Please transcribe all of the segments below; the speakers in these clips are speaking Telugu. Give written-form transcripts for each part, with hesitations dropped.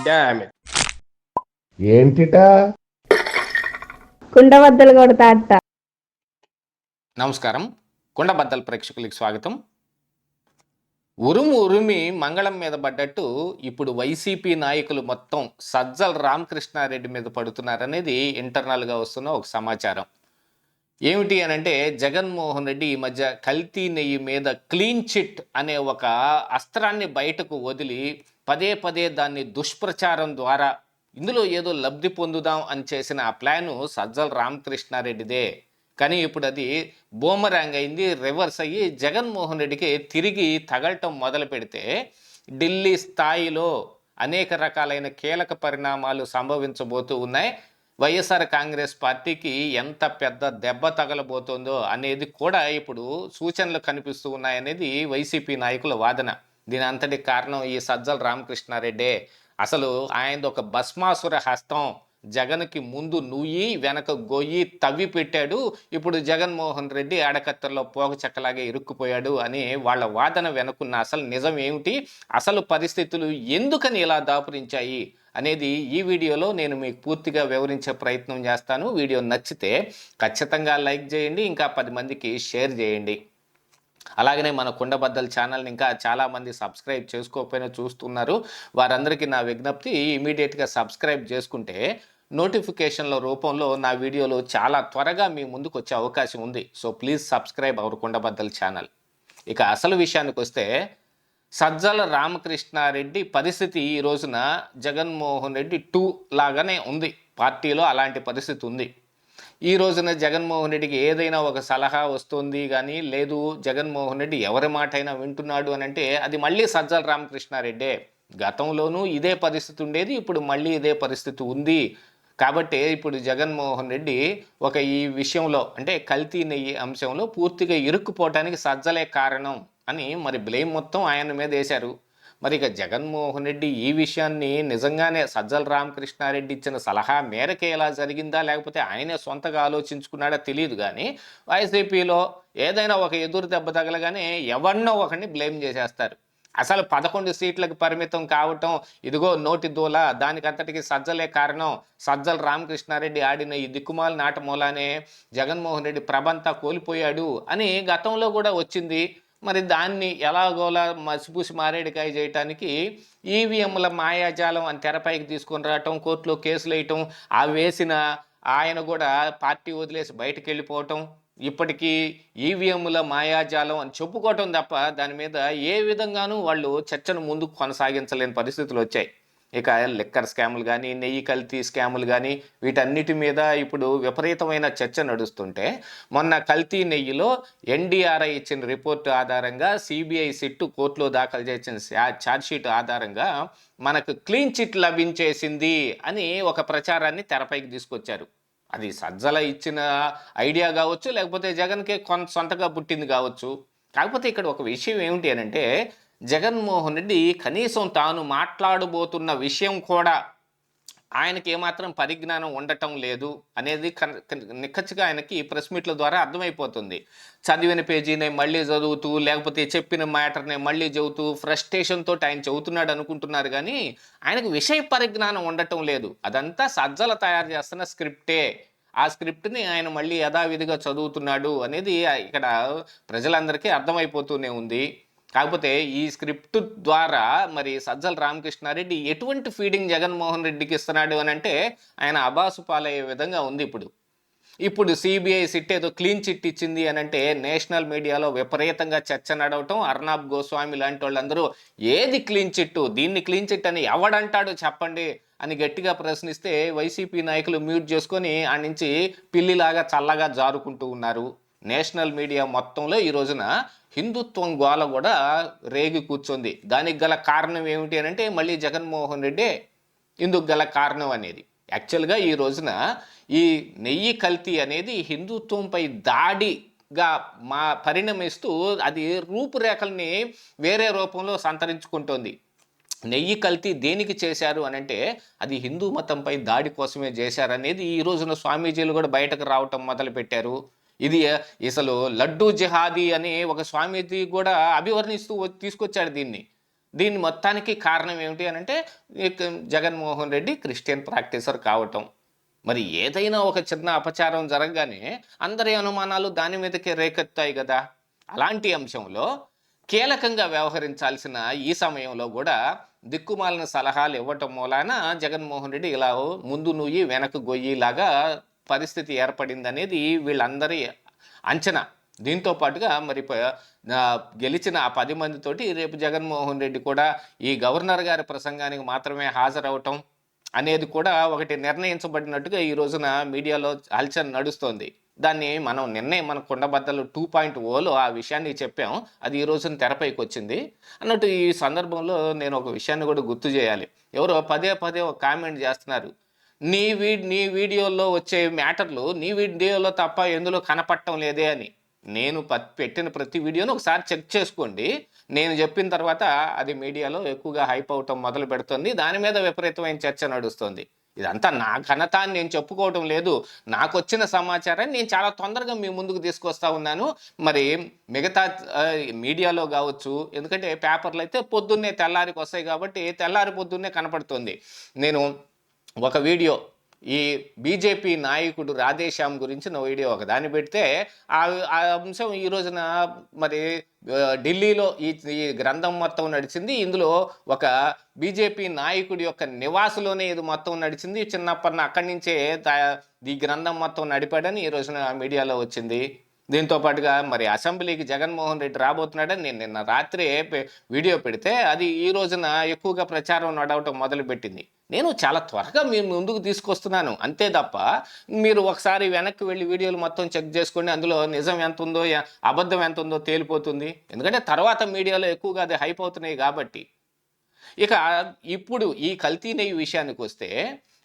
Damn it. ఏంటిటా కుండబద్దలు కొడతా అట్ట. నమస్కారం, కుండబద్దల ప్రేక్షకులకి స్వాగతం. ఉరుము ఉరిమి మంగళం మీద పడ్డట్టు ఇప్పుడు వైసీపీ నాయకులు మొత్తం సజ్జల రామకృష్ణారెడ్డి మీద పడుతున్నారనేది ఇంటర్నల్గా వస్తున్న ఒక సమాచారం. ఏమిటి అనంటే, జగన్మోహన్ రెడ్డి ఈ మధ్య కల్తీ నెయ్యి మీద క్లీన్ చిట్ అనే ఒక అస్త్రాన్ని బయటకు వదిలి పదే పదే దాన్ని దుష్ప్రచారం ద్వారా ఇందులో ఏదో లబ్ధి పొందుదాం అని చేసిన ఆ ప్లాను సజ్జల రామకృష్ణారెడ్డిదే. కానీ ఇప్పుడు అది బూమరాంగ్ అయింది, రివర్స్ అయ్యి జగన్మోహన్ రెడ్డికి తిరిగి తగలటం మొదలు పెడితే ఢిల్లీ స్థాయిలో అనేక రకాలైన కీలక పరిణామాలు సంభవించబోతూ ఉన్నాయి. వైఎస్ఆర్ కాంగ్రెస్ పార్టీకి ఎంత పెద్ద దెబ్బ తగలబోతోందో అనేది కూడా ఇప్పుడు సూచనలు కనిపిస్తూ ఉన్నాయనేది వైసీపీ నాయకుల వాదన. దీని అంతటి కారణం ఈ సజ్జల రామకృష్ణారెడ్డే. అసలు ఆయనది ఒక భస్మాసుర హస్తం. జగన్కి ముందు నుయ్యి వెనక గొయ్యి తవ్వి పెట్టాడు. ఇప్పుడు జగన్మోహన్ రెడ్డి ఆడకత్తర్లో పోగ చెక్కలాగే ఇరుక్కుపోయాడు అని వాళ్ళ వాదన వెనుకున్న అసలు నిజం ఏమిటి, అసలు పరిస్థితులు ఎందుకని ఇలా దాపురించాయి అనేది ఈ వీడియోలో నేను మీకు పూర్తిగా వివరించే ప్రయత్నం చేస్తాను. వీడియో నచ్చితే ఖచ్చితంగా లైక్ చేయండి, ఇంకా 10 మందికి షేర్ చేయండి. అలాగనే మన కుండబద్దల ఛానల్ని ఇంకా చాలామంది సబ్స్క్రైబ్ చేసుకోకపోయినా చూస్తున్నారు. వారందరికీ నా విజ్ఞప్తి, ఇమీడియట్గా సబ్స్క్రైబ్ చేసుకుంటే నోటిఫికేషన్ల రూపంలో నా వీడియోలు చాలా త్వరగా మీ ముందుకు వచ్చే అవకాశం ఉంది. So please subscribe our Kundabaddala channel. ఇక అసలు విషయానికి వస్తే, సజ్జల రామకృష్ణారెడ్డి పరిస్థితి ఈ రోజున జగన్మోహన్ రెడ్డి 2 లాగానే ఉంది. పార్టీలో అలాంటి పరిస్థితి ఉంది. ఈ రోజున జగన్మోహన్ రెడ్డికి ఏదైనా ఒక సలహా వస్తుంది కానీ, లేదు జగన్మోహన్ రెడ్డి ఎవరి మాట అయినా వింటున్నాడు అని అంటే అది మళ్ళీ సజ్జల రామకృష్ణారెడ్డే. గతంలోనూ ఇదే పరిస్థితి ఉండేది, ఇప్పుడు మళ్ళీ ఇదే పరిస్థితి ఉంది. కాబట్టి ఇప్పుడు జగన్మోహన్ రెడ్డి ఈ విషయంలో అంటే కల్తీ నెయ్యి అంశంలో పూర్తిగా ఇరుక్కుపోవటానికి సజ్జలే కారణం అని మరి బ్లేమ్ మొత్తం ఆయన మీద వేశారు. మరి ఇక జగన్మోహన్ రెడ్డి ఈ విషయాన్ని నిజంగానే సజ్జల రామకృష్ణారెడ్డి ఇచ్చిన సలహా మేరకే ఇలా జరిగిందా, లేకపోతే ఆయనే సొంతగా ఆలోచించుకున్నాడా తెలియదు. కానీ వైసీపీలో ఏదైనా ఒక ఎదురు దెబ్బ తగలగానే ఎవరినో ఒకరిని బ్లేమ్ చేసేస్తారు. అసలు 11 సీట్లకు పరిమితం కావటం ఇదిగో నోటి దూల, దానికంతటికి సజ్జలే కారణం. సజ్జల రామకృష్ణారెడ్డి ఆడిన ఈ దిక్కుమాల నాట మూలానే జగన్మోహన్ రెడ్డి ప్రభంతా కోల్పోయాడు అని గతంలో కూడా వచ్చింది. మరి దాన్ని ఎలాగోలా మసిపూసి మారేడికాయ చేయటానికి ఈవీఎంల మాయాజాలం అని తెరపైకి తీసుకొని రావటం, కోర్టులో కేసులు వేయటం, ఆ వేసిన ఆయన కూడా పార్టీ వదిలేసి బయటకు వెళ్ళిపోవటం, ఇప్పటికీ ఈవీఎంల మాయాజాలం అని చెప్పుకోవటం తప్ప దాని మీద ఏ విధంగానూ వాళ్ళు చర్చను ముందుకు కొనసాగించలేని పరిస్థితులు వచ్చాయి. ఇక లిక్కర్ స్కాములు కానీ, నెయ్యి కల్తీ స్కాములు కానీ, వీటన్నిటి మీద ఇప్పుడు విపరీతమైన చర్చ నడుస్తుంటే, మొన్న కల్తీ నెయ్యిలో ఎన్డీఆర్ఐ ఇచ్చిన రిపోర్టు ఆధారంగా సిబిఐ సిట్టు కోర్టులో దాఖలు చేసిన ఛార్జ్షీట్ ఆధారంగా మనకు క్లీన్ చిట్ లభించేసింది అని ఒక ప్రచారాన్ని తెరపైకి తీసుకొచ్చారు. అది సజ్జల ఇచ్చిన ఐడియా కావచ్చు, లేకపోతే జగన్కే సొంతగా పుట్టింది కావచ్చు. కాకపోతే ఇక్కడ ఒక విషయం ఏమిటి అనంటే, జగన్మోహన్ రెడ్డి కనీసం తాను మాట్లాడబోతున్న విషయం కూడా ఆయనకి ఏమాత్రం పరిజ్ఞానం ఉండటం లేదు అనేది నిక్కచ్చిగా ఆయనకి ప్రెస్ మీట్ల ద్వారా అర్థమైపోతుంది. చదివిన పేజీనే మళ్ళీ చదువుతూ, లేకపోతే చెప్పిన మ్యాటర్నే మళ్ళీ చెబుతూ ఫ్రస్ట్రేషన్ తోటి ఆయన చెబుతున్నాడు అనుకుంటున్నారు కానీ ఆయనకు విషయ పరిజ్ఞానం ఉండటం లేదు. అదంతా సజ్జల తయారు చేస్తున్న స్క్రిప్టే. ఆ స్క్రిప్ట్ని ఆయన మళ్ళీ యథావిధిగా చదువుతున్నాడు అనేది ఇక్కడ ప్రజలందరికీ అర్థమైపోతూనే ఉంది. కాకపోతే ఈ స్క్రిప్ట్ ద్వారా మరి సజ్జల రామకృష్ణారెడ్డి ఎటువంటి ఫీడింగ్ జగన్మోహన్ రెడ్డికి ఇస్తున్నాడు అని అంటే ఆయన అబాసు పాలయ్యే విధంగా ఉంది. ఇప్పుడు సిబిఐ సిట్ ఏదో క్లీన్ చిట్ ఇచ్చింది అని అంటే నేషనల్ మీడియాలో విపరీతంగా చర్చ నడవటం, అర్నాబ్ గోస్వామి లాంటి వాళ్ళందరూ ఏది క్లీన్ చిట్టు, దీన్ని క్లీన్ చిట్ అని ఎవడంటాడో చెప్పండి అని గట్టిగా ప్రశ్నిస్తే వైసీపీ నాయకులు మ్యూట్ చేసుకొని ఆ నుంచి పిల్లిలాగా చల్లగా జారుకుంటూ ఉన్నారు. నేషనల్ మీడియా మొత్తంలో ఈ రోజున హిందుత్వం గోల కూడా రేగి కూర్చొంది. దానికి గల కారణం ఏమిటి అని అంటే మళ్ళీ జగన్మోహన్ రెడ్డే ఇందుకు గల కారణం అనేది. యాక్చువల్గా ఈ రోజున ఈ నెయ్యి కల్తీ అనేది హిందుత్వంపై దాడిగా పరిణమిస్తూ అది రూపురేఖల్ని వేరే రూపంలో సంతరించుకుంటోంది. నెయ్యి కల్తీ దేనికి చేశారు అని అంటే అది హిందూ మతంపై దాడి కోసమే చేశారనేది ఈ రోజున స్వామీజీలు కూడా బయటకు రావటం మొదలుపెట్టారు. ఇది అసలు లడ్డూ జిహాదీ అని ఒక స్వామీజీ కూడా అభివర్ణిస్తూ తీసుకొచ్చాడు దీన్ని. దీని మొత్తానికి కారణం ఏమిటి అని అంటే జగన్మోహన్ రెడ్డి క్రిస్టియన్ ప్రాక్టీసర్ కావటం. మరి ఏదైనా ఒక చిన్న అపచారం జరగగానే అందరి అనుమానాలు దాని మీదకే రేకెత్తాయి కదా. అలాంటి అంశంలో కీలకంగా వ్యవహరించాల్సిన ఈ సమయంలో కూడా దిక్కుమాలిన సలహాలు ఇవ్వటం మూలాన జగన్మోహన్ రెడ్డి ఇలా ముందు నుయ్యి వెనక గొయ్యిలాగా పరిస్థితి ఏర్పడిందనేది వీళ్ళందరి అంచనా. దీంతో పాటుగా మరి గెలిచిన ఆ 10 మందితోటి రేపు జగన్మోహన్ రెడ్డి కూడా ఈ గవర్నర్ గారి ప్రసంగానికి మాత్రమే హాజరవటం అనేది కూడా ఒకటి నిర్ణయించబడినట్టుగా ఈ రోజున మీడియాలో హల్చల్ నడుస్తోంది. దాన్ని మనం నిన్నే మన కుండబద్దలు 2.0లో ఆ విషయాన్ని చెప్పాం. అది ఈ రోజున తెరపైకి వచ్చింది అన్నట్టు. ఈ సందర్భంలో నేను ఒక విషయాన్ని కూడా గుర్తు చేయాలి. ఎవరో పదే పదే ఒక కామెంట్ చేస్తున్నారు, నీ వీడియోలో వచ్చే మ్యాటర్లు నీ వీడియోలో తప్ప ఎందులో కనపడటం లేదే అని. నేను పెట్టిన ప్రతి వీడియోను ఒకసారి చెక్ చేసుకోండి. నేను చెప్పిన తర్వాత అది మీడియాలో ఎక్కువగా హైప్ అవటం మొదలు పెడుతుంది. దాని మీద విపరీతమైన చర్చ నడుస్తుంది. ఇదంతా నా ఘనత అని నేను చెప్పుకోవటం లేదు. నాకు వచ్చిన సమాచారాన్ని నేను చాలా తొందరగా మీ ముందుకు తీసుకొస్తా ఉన్నాను. మరి మిగతా మీడియాలో కావచ్చు, ఎందుకంటే పేపర్లు అయితే పొద్దున్నే తెల్లారికి వస్తాయి కాబట్టి తెల్లారి పొద్దున్నే కనపడుతుంది. నేను ఒక వీడియో ఈ బీజేపీ నాయకుడు రాధేశ్యామ్ గురించిన వీడియో ఒకదాన్ని పెడితే ఆ అంశం ఈ రోజున మరి ఢిల్లీలో ఈ గ్రంథం మొత్తం నడిచింది. ఇందులో ఒక బీజేపీ నాయకుడి యొక్క నివాసులోనే ఇది మొత్తం నడిచింది. చిన్నప్పటిన అక్కడి నుంచే ఈ గ్రంథం మొత్తం నడిపాడని ఈ రోజున మీడియాలో వచ్చింది. దీంతో పాటుగా మరి అసెంబ్లీకి జగన్మోహన్ రెడ్డి రాబోతున్నాడని నేను నిన్న రాత్రి వీడియో పెడితే అది ఈ రోజున ఎక్కువగా ప్రచారం నడవటం మొదలుపెట్టింది. నేను చాలా త్వరగా మీ ముందుకు తీసుకొస్తున్నాను అంతే తప్ప మీరు ఒకసారి వెనక్కి వెళ్ళి వీడియోలు మొత్తం చెక్ చేసుకోండి. అందులో నిజం ఎంత ఉందో అబద్ధం ఎంత ఉందో తేలిపోతుంది. ఎందుకంటే తర్వాత మీడియాలో ఎక్కువగా అది హైప్ అవుతున్నాయి కాబట్టి. ఇక ఇప్పుడు ఈ కల్తీ నెయ్యి విషయానికి వస్తే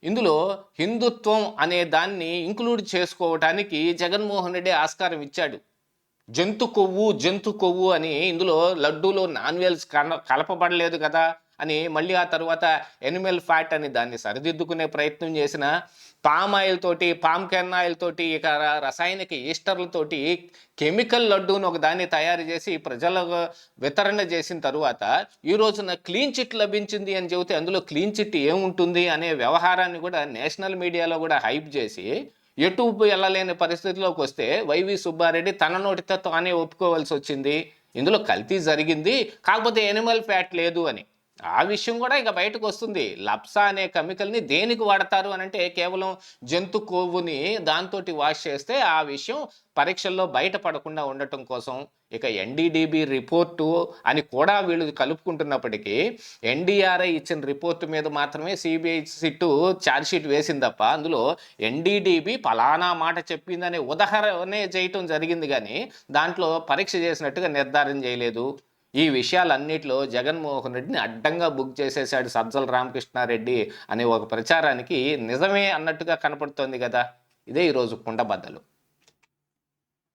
ఇందులో హిందుత్వం అనే దాన్ని ఇంక్లూడ్ చేసుకోవటానికి జగన్మోహన్ రెడ్డి ఆస్కారం ఇచ్చాడు. జంతు కొవ్వు అని ఇందులో లడ్డూలో నాన్ వెజ్ కలపబడలేదు కదా అని మళ్ళీ ఆ తర్వాత ఎనిమల్ ఫ్యాట్ అని దాన్ని సరిదిద్దుకునే ప్రయత్నం చేసిన పామ్ ఆయిల్ తోటి పామ్ కెర్నాయిల్ తోటి ఇక రసాయనిక ఈస్టర్లతోటి కెమికల్ లడ్డూను ఒక దాన్ని తయారు చేసి ప్రజలకు వితరణ చేసిన తరువాత ఈ రోజున క్లీన్ చిట్ లభించింది అని చెబితే అందులో క్లీన్ చిట్ ఏముంటుంది అనే వ్యవహారాన్ని కూడా నేషనల్ మీడియాలో కూడా హైప్ చేసి ఎటు వెళ్ళలేని పరిస్థితిలోకి వస్తే వైవి సుబ్బారెడ్డి తన నోటితో తానే ఒప్పుకోవాల్సి వచ్చింది. ఇందులో కల్తీ జరిగింది, కాకపోతే ఎనిమల్ ఫ్యాట్ లేదు అని. ఆ విషయం కూడా ఇక బయటకు వస్తుంది. లప్సా అనే కెమికల్ని దేనికి వాడతారు అని అంటే కేవలం జంతు కొవ్వుని దాంతో వాష్ చేస్తే ఆ విషయం పరీక్షల్లో బయటపడకుండా ఉండటం కోసం. ఇక ఎన్డీడీబీ రిపోర్టు అని కూడా వీళ్ళు కలుపుకుంటున్నప్పటికీ ఎన్డీఆర్ఐ ఇచ్చిన రిపోర్టు మీద మాత్రమే సిబిఐ సిట్టు ఛార్జ్షీట్ వేసింది తప్ప అందులో ఎన్డీడీబీ ఫలానా మాట చెప్పిందనే ఉదాహరణే చేయటం జరిగింది కానీ దాంట్లో పరీక్ష చేసినట్టుగా నిర్ధారణ చేయలేదు. ఈ విషయాలన్నిటిలో జగన్మోహన్ రెడ్డిని అడ్డంగా బుక్ చేసేశాడు సజ్జల రామకృష్ణారెడ్డి అనే ఒక ప్రచారానికి నిజమే అన్నట్టుగా కనపడుతోంది కదా. ఇదే ఈరోజు కుండబద్దలు.